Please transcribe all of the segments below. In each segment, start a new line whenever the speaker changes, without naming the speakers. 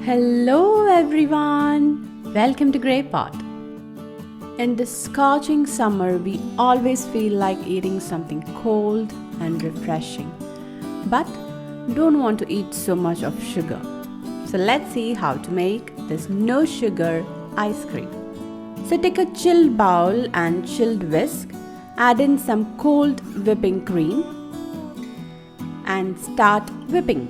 Hello everyone! Welcome to Grey Pot. In this scorching summer, we always feel like eating something cold and refreshing, but don't want to eat so much of sugar. So let's see how to make this no sugar ice cream. So take a chilled bowl and chilled whisk, add in some cold whipping cream and start whipping.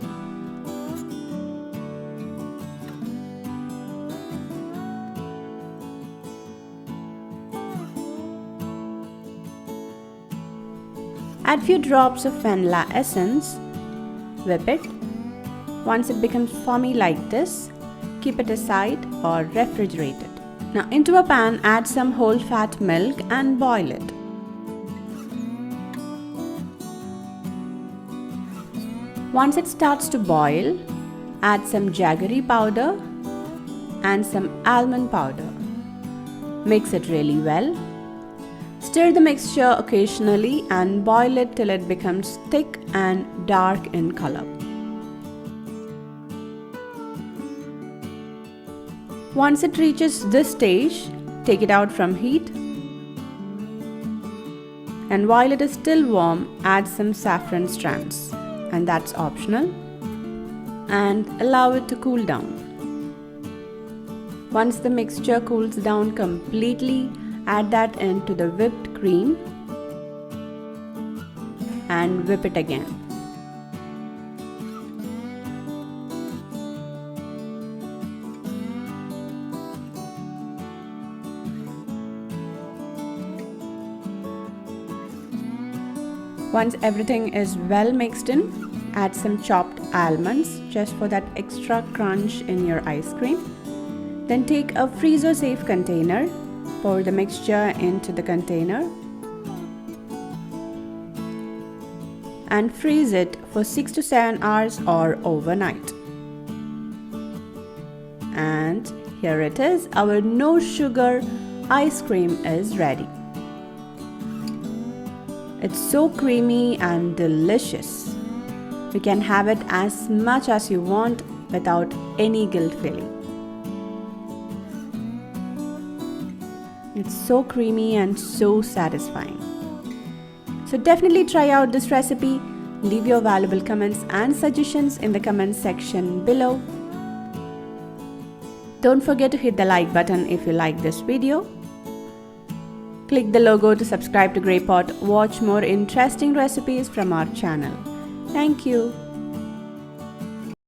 Add few drops of vanilla essence, whip it. Once it becomes foamy like this, keep it aside or refrigerate it. Now into a pan, add some whole fat milk and boil it. Once it starts to boil, add some Jaggery powder and some almond powder. Mix it really well. Stir the mixture occasionally and boil it till it becomes thick and dark in color. Once it reaches this stage, take it out from heat. And while it is still warm, add some saffron strands, and that's optional. And allow it to cool down. Once the mixture cools down completely, add that into the whipped cream and whip it again. Once everything is well mixed in, add some chopped almonds just for that extra crunch in your ice cream. Then take a freezer-safe container. Pour the mixture into the container and freeze it for 6 to 7 hours or overnight. And here it is, our no sugar ice cream is ready. It's so creamy and delicious. You can have it as much as you want without any guilt feeling. It's so creamy and so satisfying. So definitely try out this recipe. Leave your valuable comments and suggestions in the comment section below. Don't forget to hit the like button if you like this video. Click the logo to subscribe to Grey Pot. Watch more interesting recipes from our channel. Thank you.